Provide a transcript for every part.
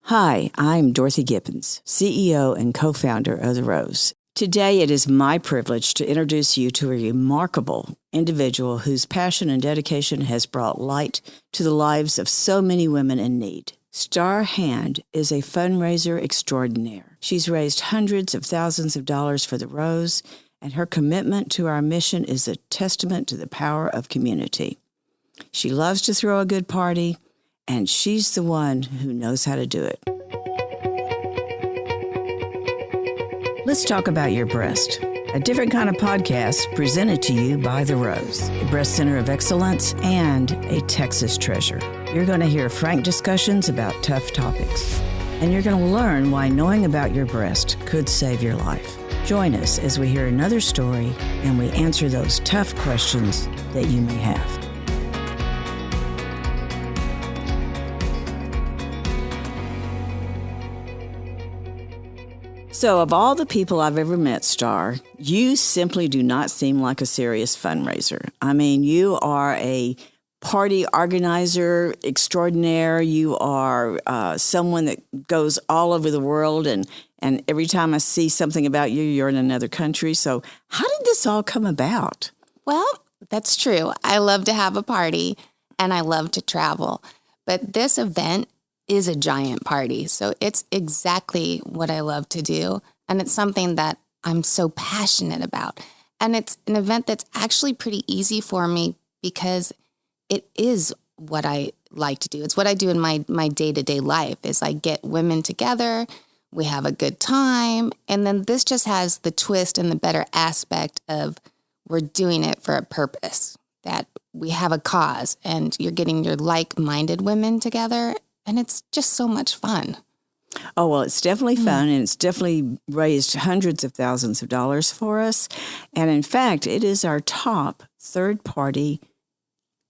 Hi, I'm Dorothy Gibbons, CEO and co-founder of The Rose. Today, it is my privilege to introduce you to a remarkable individual whose passion and dedication has brought light to the lives of so many women in need. Star Hand is a fundraiser extraordinaire. She's raised hundreds of thousands of dollars for The Rose, and her commitment to our mission is a testament to the power of community. She loves to throw a good party, and she's the one who knows how to do it. Let's talk about your breast. A different kind of podcast presented to you by The Rose, a breast center of excellence and a Texas treasure. You're going to hear frank discussions about tough topics, and you're going to learn why knowing about your breast could save your life. Join us as we hear another story and we answer those tough questions that you may have. So of all the people I've ever met, Star, you simply do not seem like a serious fundraiser. I mean, you are a party organizer extraordinaire. You are someone that goes all over the world, and every time I see something about you, you're in another country. So how did this all come about? Well, that's true. I love to have a party, and I love to travel. But this event is a giant party. So it's exactly what I love to do. And it's something that I'm so passionate about. And it's an event that's actually pretty easy for me because it is what I like to do. It's what I do in my day-to-day life is I get women together, we have a good time, and then this just has the twist and the better aspect of we're doing it for a purpose, that we have a cause, and you're getting your like-minded women together. And it's just so much fun. Oh, well, it's definitely fun, and it's definitely raised hundreds of thousands of dollars for us. And in fact, it is our top third-party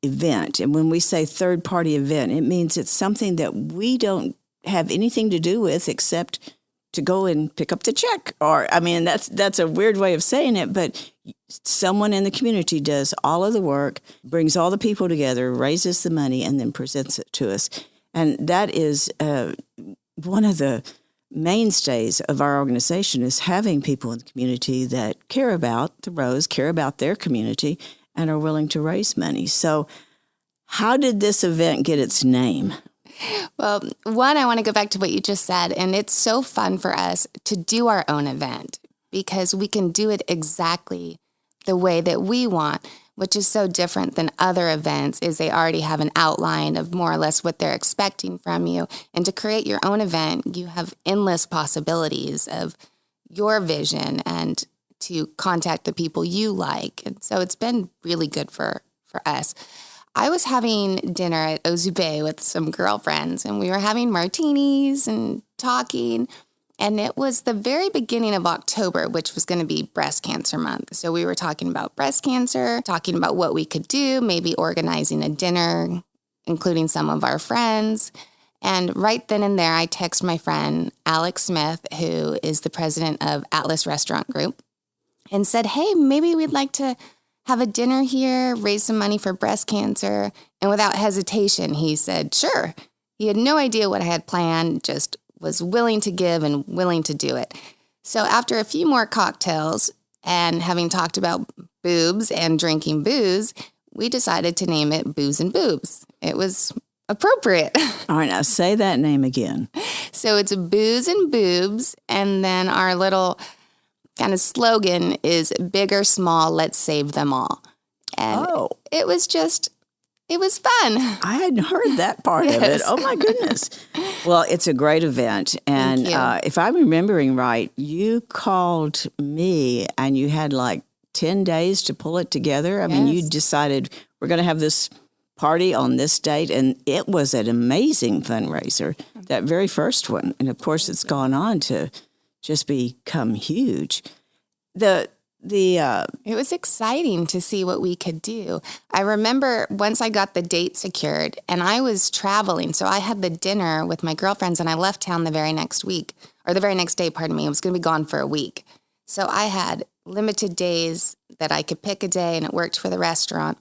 event. And when we say third-party event, it means it's something that we don't have anything to do with except to go and pick up the check. Or, I mean, that's a weird way of saying it, but someone in the community does all of the work, brings all the people together, raises the money, and then presents it to us. And that is one of the mainstays of our organization is having people in the community that care about the Rose, care about their community, and are willing to raise money. So how did this event get its name? Well, one, I want to go back to what you just said, and it's so fun for us to do our own event because we can do it exactly the way that we want, which is so different than other events, is they already have an outline of more or less what they're expecting from you. And to create your own event, you have endless possibilities of your vision and to contact the people you like. And so it's been really good for us. I was having dinner at Ozube with some girlfriends, and we were having martinis and talking. And it was the very beginning of October, which was going to be Breast Cancer Month. So we were talking about breast cancer, talking about what we could do, maybe organizing a dinner, including some of our friends. And right then and there, I text my friend, Alex Smith, who is the president of Atlas Restaurant Group, and said, hey, maybe we'd like to have a dinner here, raise some money for breast cancer. And without hesitation, he said, sure. He had no idea what I had planned, just was willing to give and willing to do it. So after a few more cocktails and having talked about boobs and drinking booze, we decided to name it Booze and Boobs. It was appropriate. All right, now say that name again. So it's Booze and Boobs, and then our little kind of slogan is big or small, let's save them all. And it was fun. I hadn't heard that part of it. Oh, my goodness. Well, it's a great event. And if I'm remembering right, you called me and you had like 10 days to pull it together. I mean, you decided we're going to have this party on this date. And it was an amazing fundraiser, that very first one. And, of course, it's gone on to just become huge. It was exciting to see what we could do. I remember once I got the date secured and I was traveling. So I had the dinner with my girlfriends and I left town the very next week, or the very next day, pardon me. I was going to be gone for a week. So I had limited days that I could pick a day and it worked for the restaurant.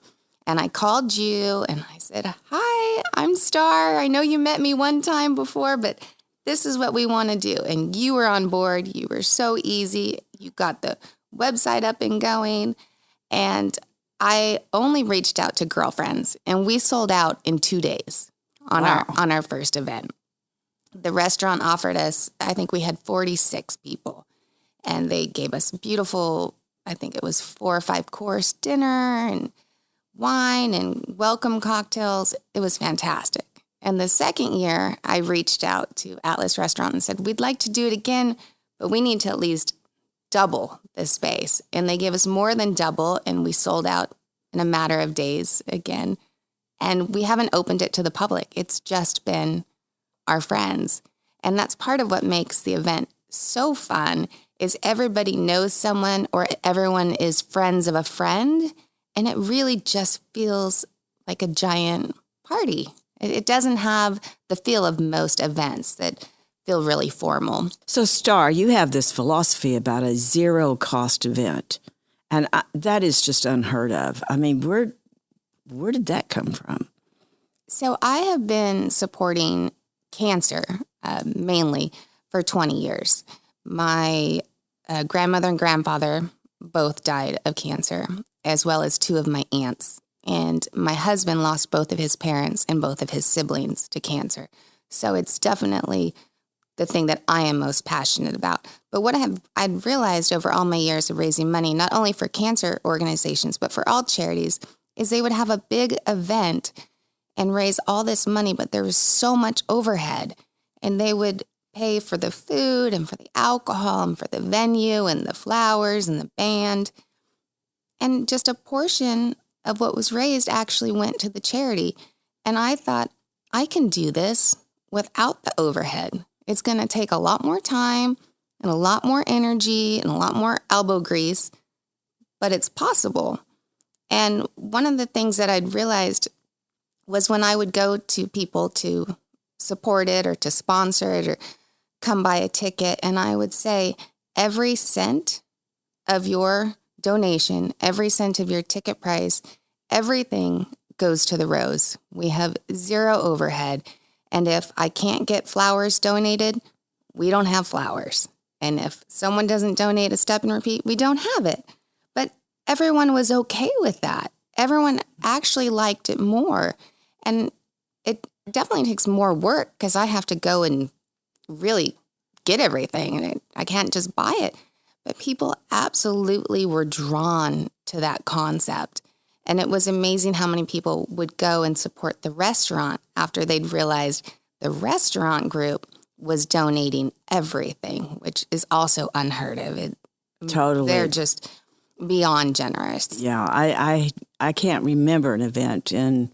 And I called you and I said, hi, I'm Star. I know you met me one time before, but this is what we want to do. And you were on board. You were so easy. You got the website up and going. And I only reached out to girlfriends, and we sold out in 2 days on our first event. The restaurant offered us, I think we had 46 people, and they gave us beautiful, I think it was 4 or 5 course dinner and wine and welcome cocktails. It was fantastic. And the second year, I reached out to Atlas Restaurant and said, we'd like to do it again, but we need to at least double the space. And they gave us more than double, and we sold out in a matter of days again. And we haven't opened it to the public. It's just been our friends. And that's part of what makes the event so fun is everybody knows someone or everyone is friends of a friend. And it really just feels like a giant party. It doesn't have the feel of most events that feel really formal. So, Star, you have this philosophy about a zero-cost event, and that is just unheard of. I mean, where did that come from? So I have been supporting cancer mainly for 20 years. My grandmother and grandfather both died of cancer, as well as 2 of my aunts. And my husband lost both of his parents and both of his siblings to cancer. So it's definitely the thing that I am most passionate about. But what I'd realized over all my years of raising money, not only for cancer organizations, but for all charities, is they would have a big event and raise all this money, but there was so much overhead. And they would pay for the food and for the alcohol and for the venue and the flowers and the band. And just a portion of what was raised actually went to the charity. And I thought, I can do this without the overhead. It's going to take a lot more time and a lot more energy and a lot more elbow grease, but it's possible. And one of the things that I'd realized was when I would go to people to support it or to sponsor it or come buy a ticket, and I would say, every cent of your donation, every cent of your ticket price, everything goes to the Rose. We have zero overhead. And if I can't get flowers donated, we don't have flowers. And if someone doesn't donate a step and repeat, we don't have it. But everyone was okay with that. Everyone actually liked it more. And it definitely takes more work because I have to go and really get everything. And I can't just buy it. But people absolutely were drawn to that concept. And it was amazing how many people would go and support the restaurant after they'd realized the restaurant group was donating everything, which is also unheard of. Totally. They're just beyond generous. Yeah, I can't remember an event in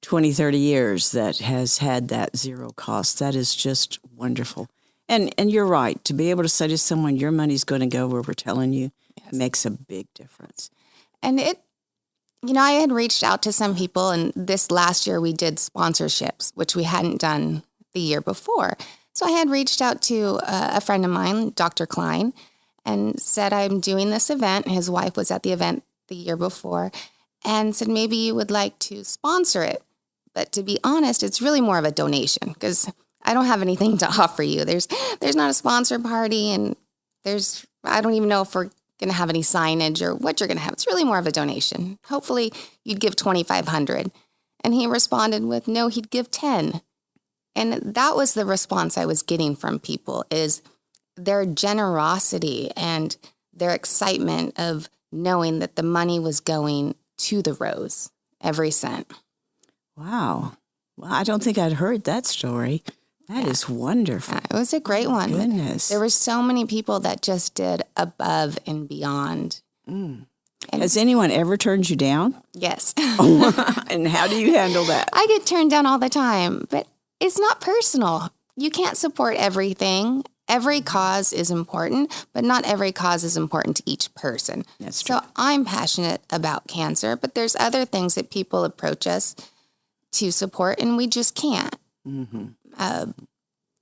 20, 30 years that has had that zero cost. That is just wonderful. And you're right. To be able to say to someone, your money's going to go where we're telling you, makes a big difference. And I had reached out to some people, and this last year we did sponsorships, which we hadn't done the year before. So I had reached out to a friend of mine, Dr. Klein, and said, I'm doing this event. His wife was at the event the year before, and said, maybe you would like to sponsor it. But to be honest, it's really more of a donation because I don't have anything to offer you. There's not a sponsor party, and I don't even know if we're going to have any signage or what you're going to have. It's really more of a donation. Hopefully you'd give $2,500. And he responded with, no, he'd give 10. And that was the response I was getting from people, is their generosity and their excitement of knowing that the money was going to the Rose, every cent. Wow. Well, I don't think I'd heard that story. That is wonderful. It was a great one. Goodness. There were so many people that just did above and beyond. Mm. Has anyone ever turned you down? Yes. And how do you handle that? I get turned down all the time, but it's not personal. You can't support everything. Every cause is important, but not every cause is important to each person. That's true. So I'm passionate about cancer, but there's other things that people approach us to support, and we just can't. Mm-hmm.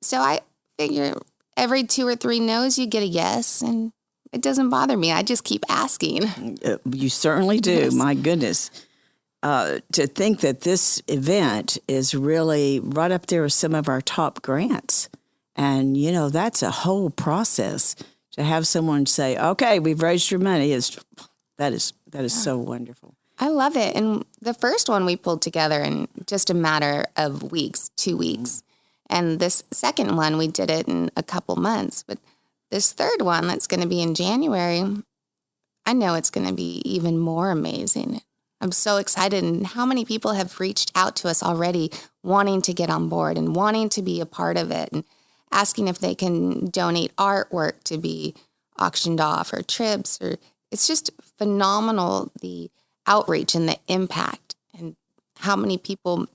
So I figure every 2 or 3 no's, you get a yes, and it doesn't bother me. I just keep asking. You certainly do. Yes. My goodness. To think that this event is really right up there with some of our top grants. And, that's a whole process to have someone say, okay, we've raised your money. That is so wonderful. I love it. And the first one we pulled together in just a matter of weeks, 2 weeks. And this second one, we did it in a couple months. But this third one that's going to be in January, I know it's going to be even more amazing. I'm so excited. And how many people have reached out to us already wanting to get on board and wanting to be a part of it and asking if they can donate artwork to be auctioned off or trips. Or it's just phenomenal, the outreach and the impact, and how many people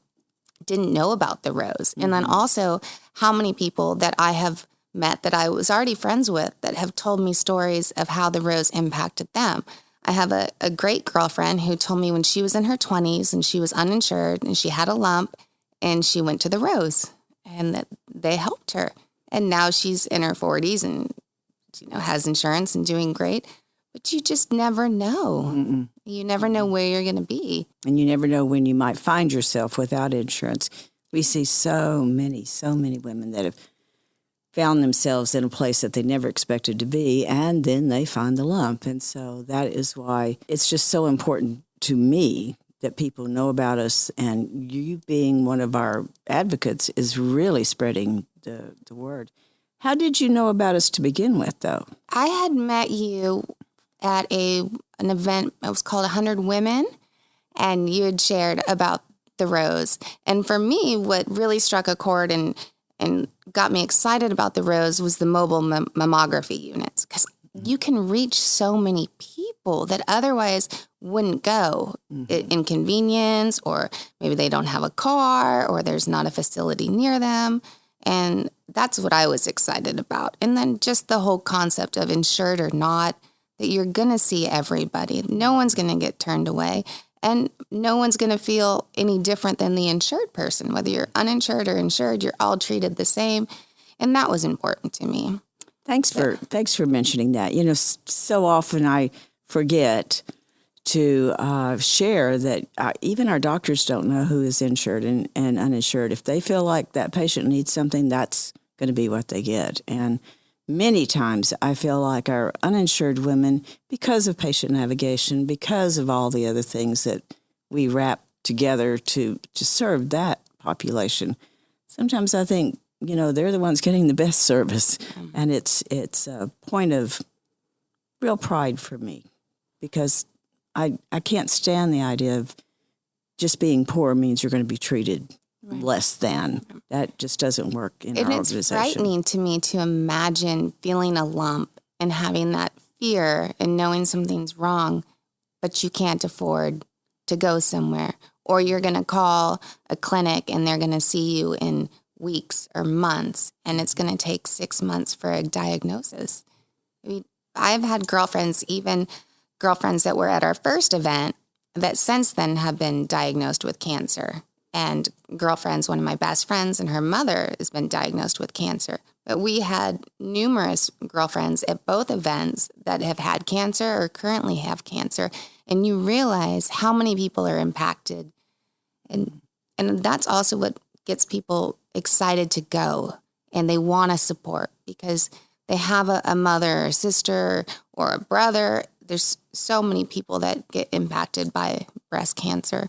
didn't know about the Rose. And then also how many people that I have met that I was already friends with that have told me stories of how the Rose impacted them. I have a great girlfriend who told me when she was in her 20s and she was uninsured and she had a lump and she went to the Rose and that they helped her. And now she's in her 40s and has insurance and doing great. But you just never know. Mm-mm. You never know where you're going to be. And you never know when you might find yourself without insurance. We see so many women that have found themselves in a place that they never expected to be, and then they find the lump. And so that is why it's just so important to me that people know about us, and you being one of our advocates is really spreading the word. How did you know about us to begin with, though? I had met you at an event. It was called 100 Women, and you had shared about the Rose. And for me, what really struck a chord and got me excited about the Rose was the mobile mammography units, because you can reach so many people that otherwise wouldn't go. Inconvenience, or maybe they don't have a car, or there's not a facility near them. And that's what I was excited about. And then just the whole concept of insured or not, that you're going to see everybody. No one's going to get turned away. And no one's going to feel any different than the insured person. Whether you're uninsured or insured, you're all treated the same. And that was important to me. Thanks for mentioning that. So often I forget to share that even our doctors don't know who is insured and uninsured. If they feel like that patient needs something, that's going to be what they get. And many times I feel like our uninsured women, because of patient navigation, because of all the other things that we wrap together to serve that population, sometimes I think, they're the ones getting the best service. And it's a point of real pride for me, because I can't stand the idea of just being poor means you're going to be treated less than. That just doesn't work in our organization. And it's frightening to me to imagine feeling a lump and having that fear and knowing something's wrong, but you can't afford to go somewhere. Or you're going to call a clinic and they're going to see you in weeks or months, and it's going to take 6 months for a diagnosis. I've had girlfriends, even girlfriends that were at our first event, that since then have been diagnosed with cancer. And girlfriends, one of my best friends, and her mother has been diagnosed with cancer. But we had numerous girlfriends at both events that have had cancer or currently have cancer. And you realize how many people are impacted. And that's also what gets people excited to go. And they want to support because they have a mother or sister or a brother. There's so many people that get impacted by breast cancer.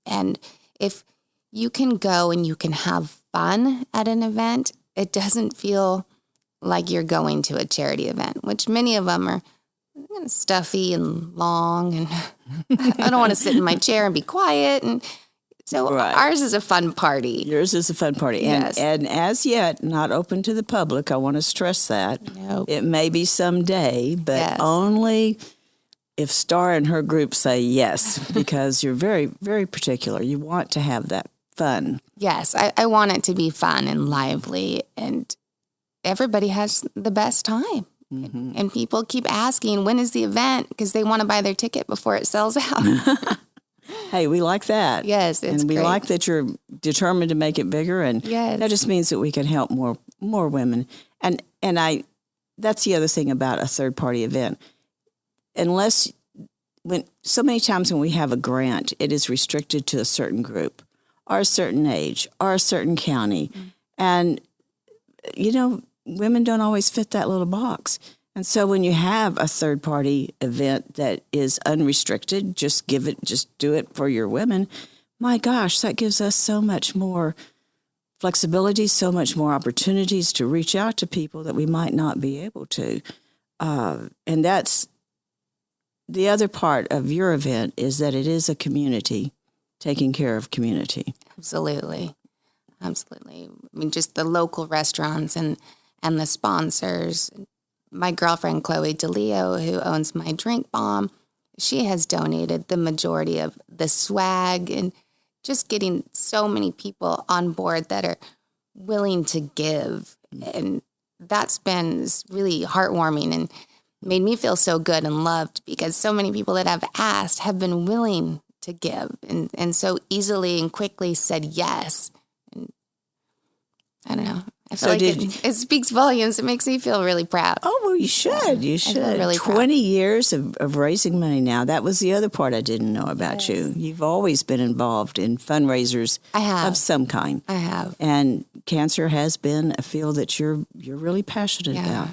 And if you can go and you can have fun at an event, it doesn't feel like you're going to a charity event, which many of them are stuffy and long, and I don't want to sit in my chair and be quiet. And so ours is a fun party. Yours is a fun party. Yes. And as yet, not open to the public. I want to stress that. Nope. It may be someday, but only if Star and her group say yes, because you're very, very particular. You want to have that fun. Yes, I want it to be fun and lively, and everybody has the best time. Mm-hmm. And people keep asking, when is the event? Because they want to buy their ticket before it sells out. Hey, we like that. Yes, it's and we great. like that you're determined to make it bigger, and that just means that we can help more women. And that's the other thing about a third party event. When so many times when we have a grant, it is restricted to a certain group, or a certain age, or a certain county, and women don't always fit that little box. And so when you have a third party event that is unrestricted, just do it for your women. My gosh, that gives us so much more flexibility, so much more opportunities to reach out to people that we might not be able to. And that's the other part of your event, is that it is a community, taking care of community. Absolutely. I mean, just the local restaurants and the sponsors. My girlfriend, Chloe DeLeo, who owns My Drink Bomb, she has donated the majority of the swag, and just getting so many people on board that are willing to give. And that's been really heartwarming and made me feel so good and loved, because so many people that have asked have been willing to give and so easily and quickly said yes. And I don't know. I feel like it speaks volumes. It makes me feel really proud. Oh, well, you should. You should. Really 20 years of raising money now. That was the other part I didn't know about you. You've always been involved in fundraisers of some kind. I have. And cancer has been a field that you're really passionate about.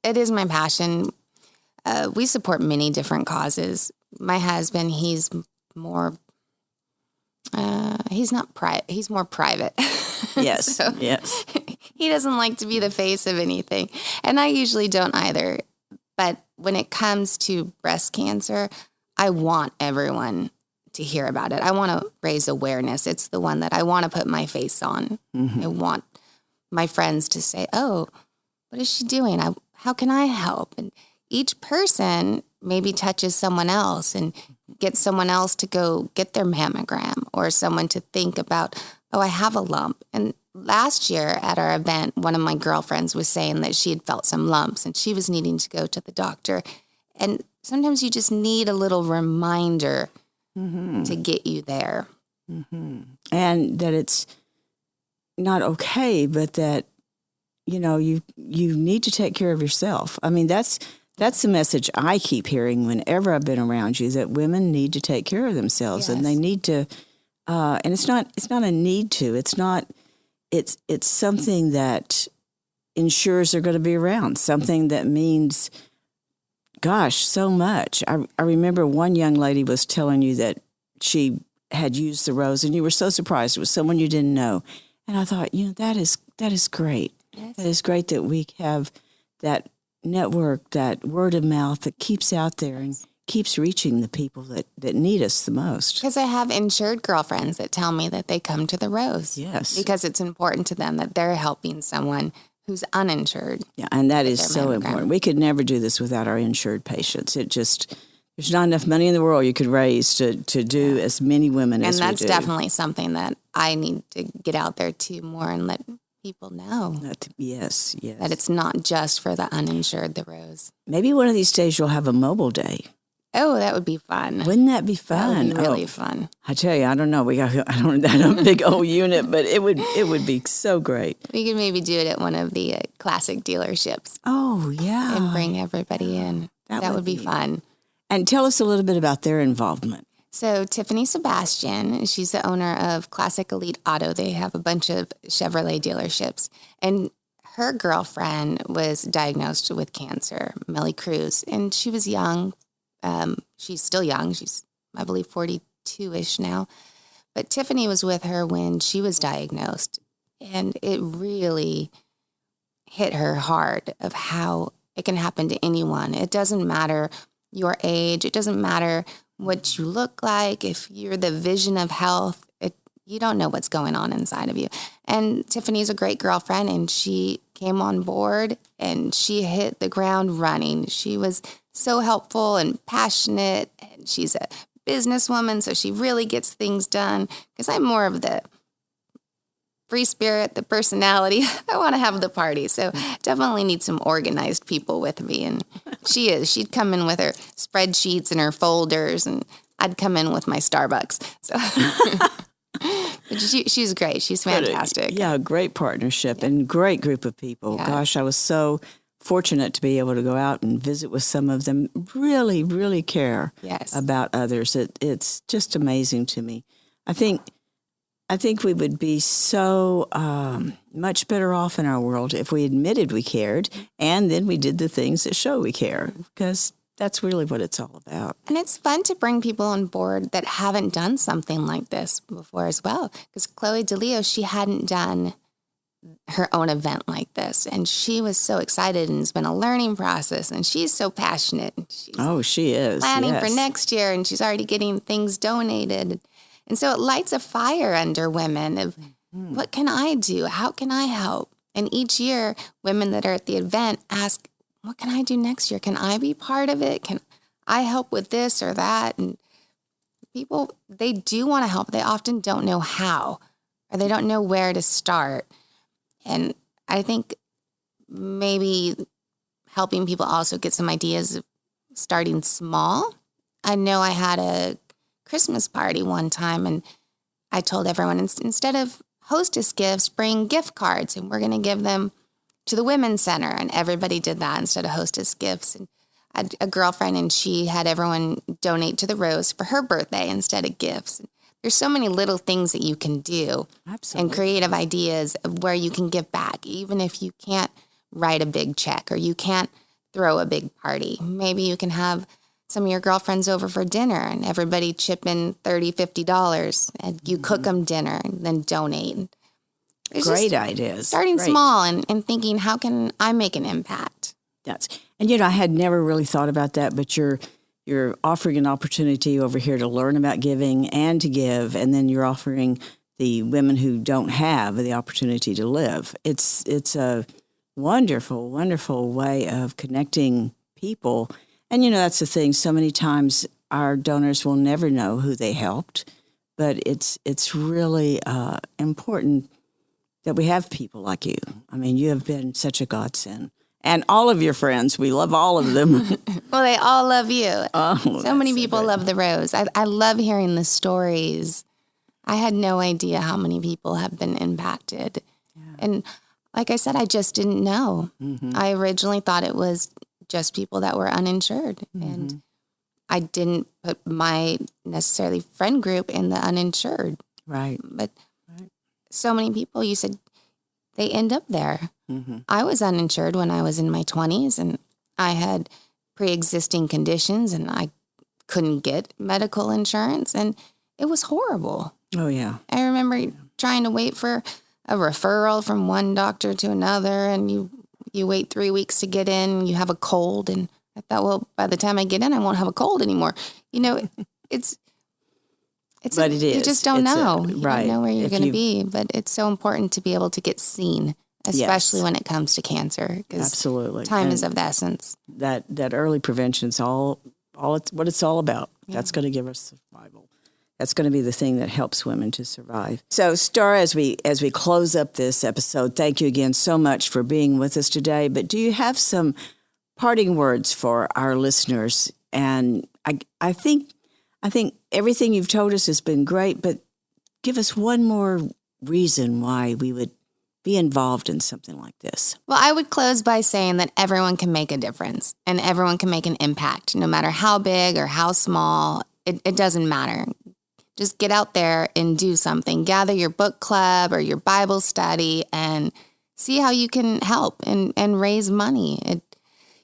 It is my passion. We support many different causes. My husband, he's more private. Yes. So yes. He doesn't like to be the face of anything. And I usually don't either. But when it comes to breast cancer, I want everyone to hear about it. I want to raise awareness. It's the one that I want to put my face on. Mm-hmm. I want my friends to say, oh, what is she doing? How can I help? And each person maybe touches someone else and gets someone else to go get their mammogram, or someone to think about, oh, I have a lump. And last year at our event, one of my girlfriends was saying that she had felt some lumps and she was needing to go to the doctor. And sometimes you just need a little reminder to get you there. Mm-hmm. And that it's not okay, but that, you need to take care of yourself. I mean, that's the message I keep hearing whenever I've been around you, that women need to take care of themselves. Yes. And they need to, and it's not a need to, it's something that ensures they're going to be around, something that means, gosh, so much. I remember one young lady was telling you that she had used the rose, and you were so surprised it was someone you didn't know. And I thought, that is great. Yes. That is great that we have that network, that word of mouth that keeps out there and keeps reaching the people that need us the most. Because I have insured girlfriends that tell me that they come to the Rose. Yes. Because it's important to them that they're helping someone who's uninsured. Yeah, and that is so important. We could never do this without our insured patients. There's not enough money in the world you could raise to do as many women as we do. And that's definitely something that I need to get out there too more and let people know. Yes. That it's not just for the uninsured, the Rose. Maybe one of these days you'll have a mobile day. Oh, that would be fun. Wouldn't that be fun? That would be really fun. I tell you, I don't know. I don't have a big old unit, but it would be so great. We could maybe do it at one of the classic dealerships. Oh, yeah. And bring everybody in. That would be fun. And tell us a little bit about their involvement. So Tiffany Sebastian, she's the owner of Classic Elite Auto. They have a bunch of Chevrolet dealerships. And her girlfriend was diagnosed with cancer, Melly Cruz. And she was young. She's still young. She's, I believe, 42-ish now. But Tiffany was with her when she was diagnosed. And it really hit her hard of how it can happen to anyone. It doesn't matter your age. It doesn't matter what you look like. If you're the vision of health, you don't know what's going on inside of you. And Tiffany's a great girlfriend, and she came on board and she hit the ground running. She was so helpful and passionate, and she's a businesswoman, so she really gets things done. Because I'm more of the free spirit, the personality. I want to have the party. So definitely need some organized people with me. And she is. She'd come in with her spreadsheets and her folders, and I'd come in with my Starbucks. So but she's great. She's fantastic. Yeah, great partnership and great group of people. Yeah. Gosh, I was so fortunate to be able to go out and visit with some of them. Really, really care about others. It's just amazing to me. I think I think we would be so much better off in our world if we admitted we cared, and then we did the things that show we care, because that's really what it's all about. And it's fun to bring people on board that haven't done something like this before as well. Because Chloe DeLeo, she hadn't done her own event like this. And she was so excited, and it's been a learning process. And she's so passionate. She is. Planning for next year, and she's already getting things donated. And so it lights a fire under women of what can I do? How can I help? And each year, women that are at the event ask, what can I do next year? Can I be part of it? Can I help with this or that? And people, they do want to help. They often don't know how, or they don't know where to start. And I think maybe helping people also get some ideas of starting small. I know I had a Christmas party one time, and I told everyone, instead of hostess gifts, bring gift cards, and we're going to give them to the Women's Center. And everybody did that instead of hostess gifts. And I had a girlfriend, and she had everyone donate to the Rose for her birthday instead of gifts. There's so many little things that you can do. Absolutely. And creative ideas of where you can give back, even if you can't write a big check or you can't throw a big party. Maybe you can have some of your girlfriends over for dinner and everybody chip in $30, $50, and you cook them dinner and then donate. It's Great ideas. Starting small and thinking, how can I make an impact? And I had never really thought about that, but you're offering an opportunity over here to learn about giving and to give, and then you're offering the women who don't have the opportunity to live. It's a wonderful, wonderful way of connecting people. And, that's the thing. So many times our donors will never know who they helped, but it's really important that we have people like you. I mean, you have been such a godsend. And all of your friends, we love all of them. Well, they all love you. Oh, so many people love the Rose. I love hearing the stories. I had no idea how many people have been impacted. Yeah. And like I said, I just didn't know. Mm-hmm. I originally thought it was just people that were uninsured. Mm-hmm. And I didn't put my necessarily friend group in the uninsured. Right. But so many people, you said, they end up there. Mm-hmm. I was uninsured when I was in my 20s, and I had pre-existing conditions, and I couldn't get medical insurance, and it was horrible. Oh, yeah. I remember trying to wait for a referral from one doctor to another, and you wait 3 weeks to get in, you have a cold, and I thought, well, by the time I get in, I won't have a cold anymore. But it is. You just don't know. You don't know where you're going to be. But it's so important to be able to get seen, especially when it comes to cancer. Absolutely. Time is of the essence. That early prevention is all what it's all about. Yeah. That's going to give us survival. That's going to be the thing that helps women to survive. So, Star, as we close up this episode, thank you again so much for being with us today. But do you have some parting words for our listeners? And I think everything you've told us has been great, but give us one more reason why we would be involved in something like this. Well, I would close by saying that everyone can make a difference and everyone can make an impact, no matter how big or how small. It doesn't matter. Just get out there and do something. Gather your book club or your Bible study and see how you can help and raise money.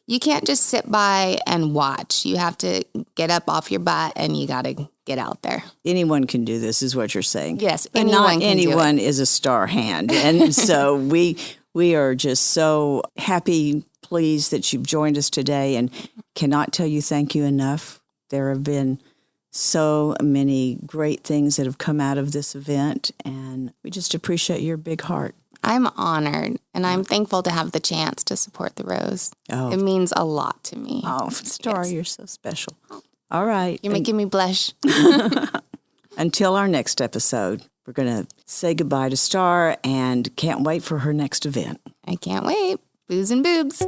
You can't just sit by and watch. You have to get up off your butt and you got to get out there. Anyone can do this, is what you're saying. Yes, but not anyone is a star hand. And so we are just so happy, pleased that you've joined us today, and cannot tell you thank you enough. There have been so many great things that have come out of this event, and we just appreciate your big heart. I'm honored, and I'm thankful to have the chance to support the Rose. Oh. It means a lot to me. Oh, Star, yes. You're so special. All right. You're making me blush. Until our next episode, we're going to say goodbye to Star and can't wait for her next event. I can't wait. Booze and boobs.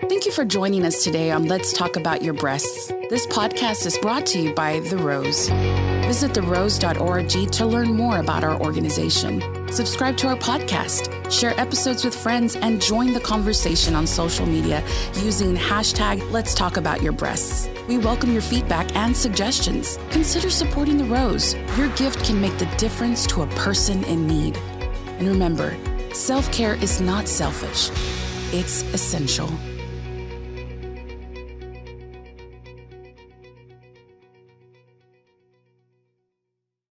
Thank you for joining us today on Let's Talk About Your Breasts. This podcast is brought to you by The Rose. Visit therose.org to learn more about our organization. Subscribe to our podcast, share episodes with friends, and join the conversation on social media using hashtag Let's Talk About Your Breasts. We welcome your feedback and suggestions. Consider supporting the Rose. Your gift can make the difference to a person in need. And remember, self-care is not selfish. It's essential.